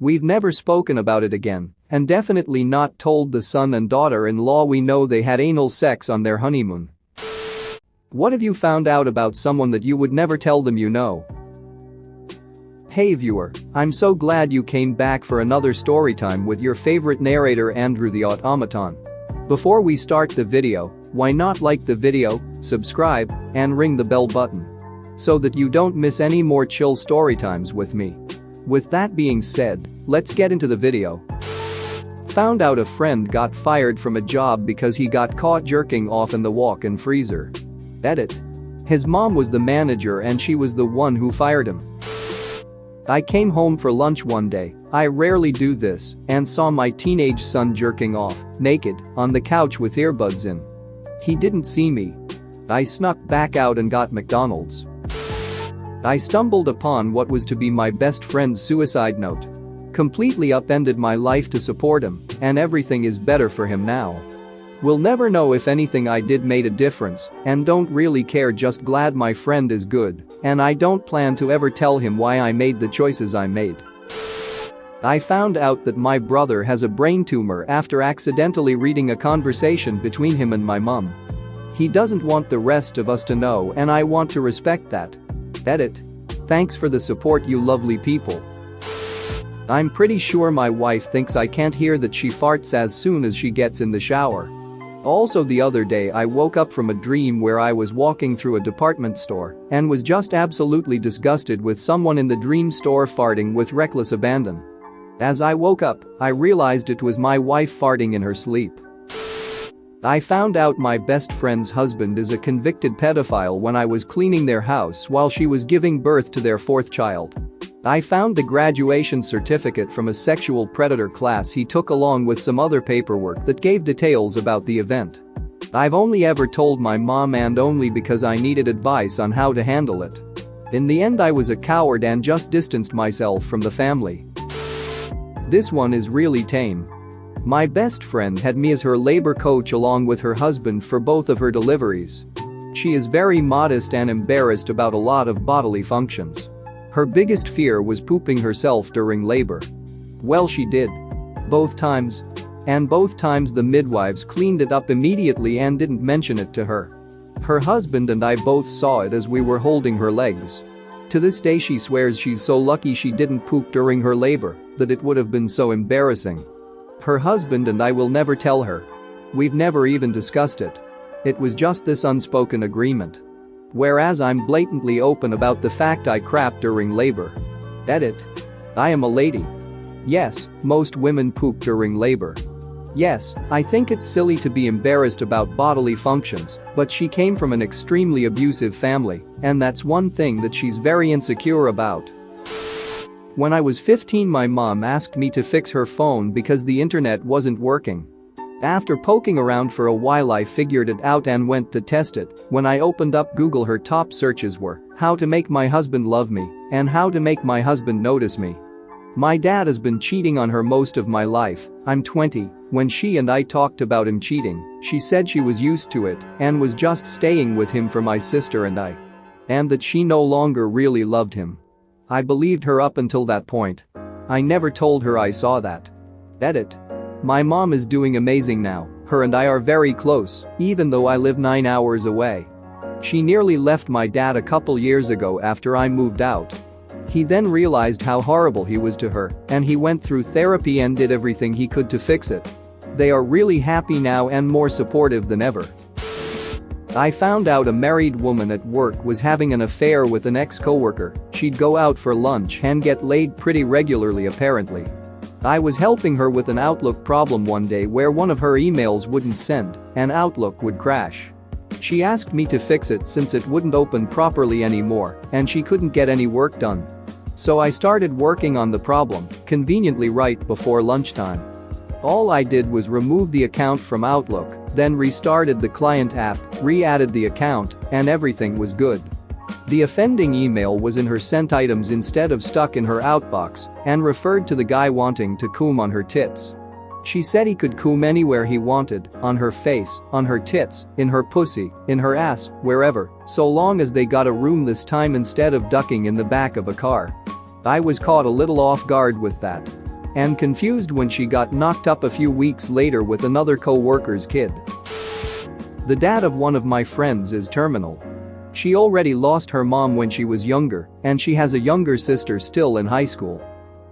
We've never spoken about it again, and definitely not told the son and daughter-in-law we know they had anal sex on their honeymoon. What have you found out about someone that you would never tell them you know? Hey viewer, I'm so glad you came back for another storytime with your favorite narrator Andrew the Automaton. Before we start the video, why not like the video, subscribe, and ring the bell button so that you don't miss any more chill storytimes with me. With that being said, let's get into the video. Found out a friend got fired from a job because he got caught jerking off in the walk-in freezer. Edit. His mom was the manager and she was the one who fired him. I came home for lunch one day, I rarely do this, and saw my teenage son jerking off, naked, on the couch with earbuds in. He didn't see me. I snuck back out and got McDonald's. I stumbled upon what was to be my best friend's suicide note. Completely upended my life to support him, and everything is better for him now. We'll never know if anything I did made a difference, and don't really care, just glad my friend is good, and I don't plan to ever tell him why I made the choices I made. I found out that my brother has a brain tumor after accidentally reading a conversation between him and my mom. He doesn't want the rest of us to know and I want to respect that. Edit. Thanks for the support, you lovely people. I'm pretty sure my wife thinks I can't hear that she farts as soon as she gets in the shower. Also, the other day I woke up from a dream where I was walking through a department store and was just absolutely disgusted with someone in the dream store farting with reckless abandon. As I woke up, I realized it was my wife farting in her sleep. I found out my best friend's husband is a convicted pedophile when I was cleaning their house while she was giving birth to their fourth child. I found the graduation certificate from a sexual predator class he took along with some other paperwork that gave details about the event. I've only ever told my mom, and only because I needed advice on how to handle it. In the end, I was a coward and just distanced myself from the family. This one is really tame. My best friend had me as her labor coach along with her husband for both of her deliveries. She is very modest and embarrassed about a lot of bodily functions. Her biggest fear was pooping herself during labor. Well, she did. Both times. And both times the midwives cleaned it up immediately and didn't mention it to her. Her husband and I both saw it as we were holding her legs. To this day she swears she's so lucky she didn't poop during her labor, that it would have been so embarrassing. Her husband and I will never tell her. We've never even discussed it. It was just this unspoken agreement. Whereas I'm blatantly open about the fact I crap during labor. Edit. I am a lady. Yes, most women poop during labor. Yes, I think it's silly to be embarrassed about bodily functions, but she came from an extremely abusive family, and that's one thing that she's very insecure about. When I was 15, my mom asked me to fix her phone because the internet wasn't working. After poking around for a while, I figured it out and went to test it. When I opened up Google, her top searches were how to make my husband love me and how to make my husband notice me. My dad has been cheating on her most of my life. I'm 20. When she and I talked about him cheating, she said she was used to it and was just staying with him for my sister and I. And that she no longer really loved him. I believed her up until that point. I never told her I saw that. Edit. My mom is doing amazing now, her and I are very close, even though I live 9 hours away. She nearly left my dad a couple years ago after I moved out. He then realized how horrible he was to her, and he went through therapy and did everything he could to fix it. They are really happy now and more supportive than ever. I found out a married woman at work was having an affair with an ex-coworker. She'd go out for lunch and get laid pretty regularly apparently. I was helping her with an Outlook problem one day where one of her emails wouldn't send and Outlook would crash. She asked me to fix it since it wouldn't open properly anymore and she couldn't get any work done. So I started working on the problem, conveniently right before lunchtime. All I did was remove the account from Outlook, then restarted the client app, re-added the account, and everything was good. The offending email was in her sent items instead of stuck in her outbox and referred to the guy wanting to coom on her tits. She said he could coom anywhere he wanted, on her face, on her tits, in her pussy, in her ass, wherever, so long as they got a room this time instead of ducking in the back of a car. I was caught a little off guard with that. and confused when she got knocked up a few weeks later with another co-worker's kid. The dad of one of my friends is terminal. She already lost her mom when she was younger, and she has a younger sister still in high school.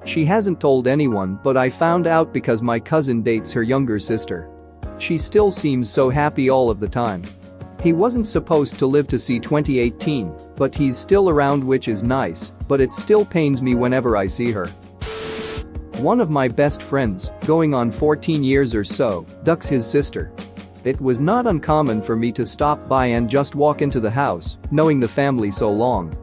She hasn't told anyone, but I found out because my cousin dates her younger sister. She still seems so happy all of the time. He wasn't supposed to live to see 2018, but he's still around, which is nice, but it still pains me whenever I see her. One of my best friends, going on 14 years or so, ducks his sister. It was not uncommon for me to stop by and just walk into the house, knowing the family so long.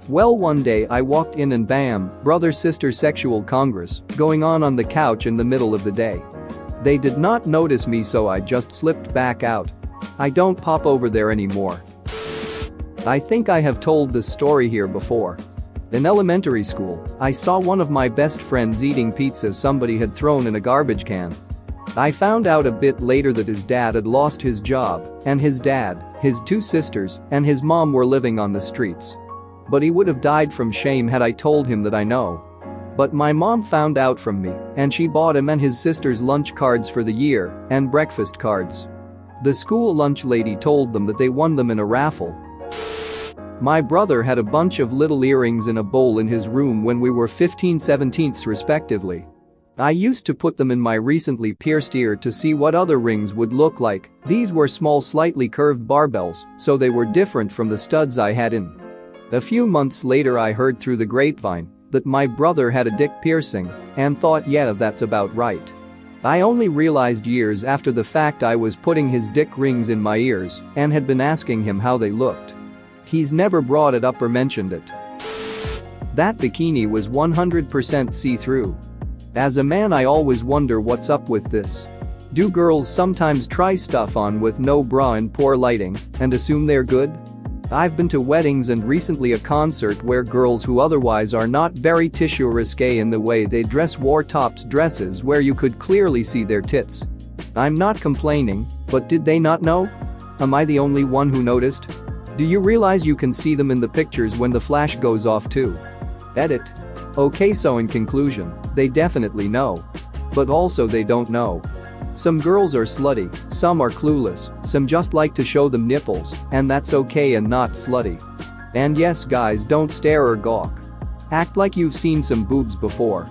Well, one day I walked in and bam, brother-sister sexual congress going on the couch in the middle of the day. They did not notice me, so I just slipped back out. I don't pop over there anymore. I think I have told this story here before. In elementary school, I saw one of my best friends eating pizza somebody had thrown in a garbage can. I found out a bit later that his dad had lost his job, and his dad, his two sisters, and his mom were living on the streets. But he would have died from shame had I told him that I know. But my mom found out from me, and she bought him and his sisters lunch cards for the year and breakfast cards. The school lunch lady told them that they won them in a raffle. My brother had a bunch of little earrings in a bowl in his room when we were 15/17 respectively. I used to put them in my recently pierced ear to see what other rings would look like. These were small, slightly curved barbells, so they were different from the studs I had in. A few months later I heard through the grapevine that my brother had a dick piercing and thought, yeah, that's about right. I only realized years after the fact I was putting his dick rings in my ears and had been asking him how they looked. He's never brought it up or mentioned it. That bikini was 100% see-through. As a man, I always wonder what's up with this. Do girls sometimes try stuff on with no bra in poor lighting and assume they're good? I've been to weddings and recently a concert where girls who otherwise are not very tissue risque in the way they dress wore tops dresses where you could clearly see their tits. I'm not complaining, but did they not know? Am I the only one who noticed? Do you realize you can see them in the pictures when the flash goes off too? Edit. Okay, so in conclusion, they definitely know. But also they don't know. Some girls are slutty, some are clueless, some just like to show them nipples, and that's okay and not slutty. And yes, guys, don't stare or gawk. Act like you've seen some boobs before.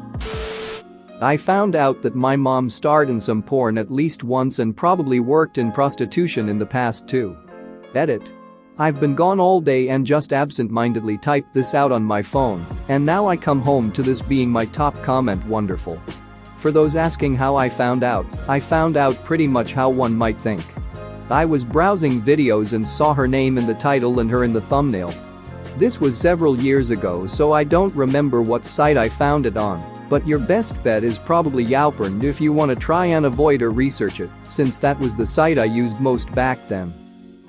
I found out that my mom starred in some porn at least once and probably worked in prostitution in the past too. Edit. I've been gone all day and just absent-mindedly typed this out on my phone, and now I come home to this being my top comment. Wonderful. For those asking how I found out pretty much how one might think. I was browsing videos and saw her name in the title and her in the thumbnail. This was several years ago, so I don't remember what site I found it on, but your best bet is probably Yowporn if you want to try and avoid or research it, since that was the site I used most back then.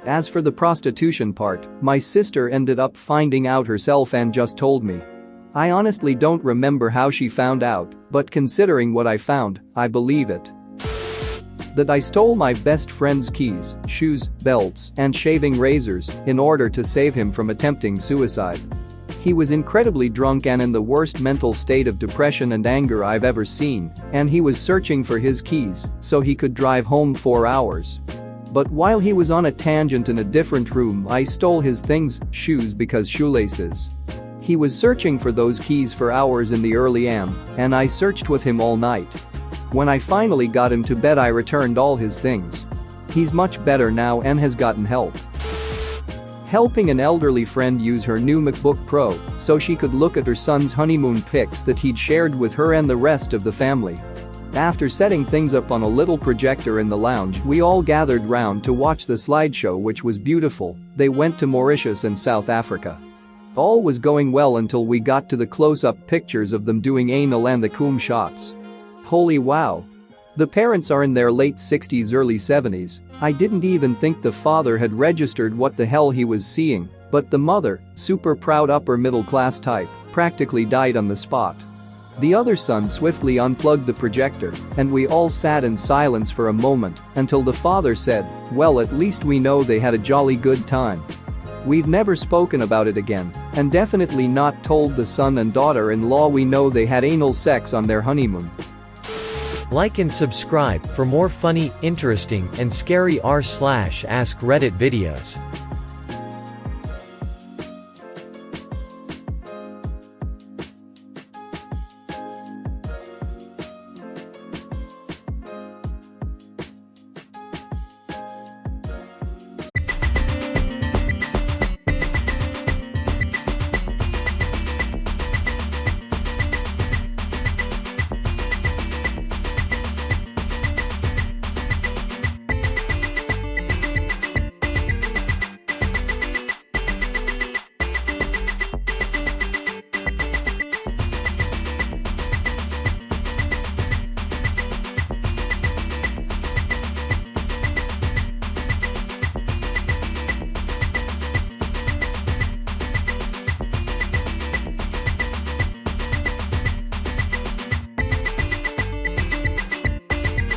As for the prostitution part, my sister ended up finding out herself and just told me. I honestly don't remember how she found out, but considering what I found, I believe it. That I stole my best friend's keys, shoes, belts, and shaving razors in order to save him from attempting suicide. He was incredibly drunk and in the worst mental state of depression and anger I've ever seen, and he was searching for his keys so he could drive home 4 hours. But while he was on a tangent in a different room, I stole his things, shoes because shoelaces. He was searching for those keys for hours in the early AM, and I searched with him all night. When I finally got him to bed, I returned all his things. He's much better now and has gotten help. Helping an elderly friend use her new MacBook Pro so she could look at her son's honeymoon pics that he'd shared with her and the rest of the family. After setting things up on a little projector in the lounge, we all gathered round to watch the slideshow, which was beautiful. They went to Mauritius and South Africa. All was going well until we got to the close-up pictures of them doing anal and the coom shots. Holy wow. The parents are in their late 60s, early 70s. I didn't even think the father had registered what the hell he was seeing, but the mother, super proud upper middle class type, practically died on the spot. The other son swiftly unplugged the projector, and we all sat in silence for a moment until the father said, "Well, at least we know they had a jolly good time." We've never spoken about it again, and definitely not told the son and daughter-in-law we know they had anal sex on their honeymoon. Like and subscribe for more funny, interesting, and scary r/ask Reddit videos.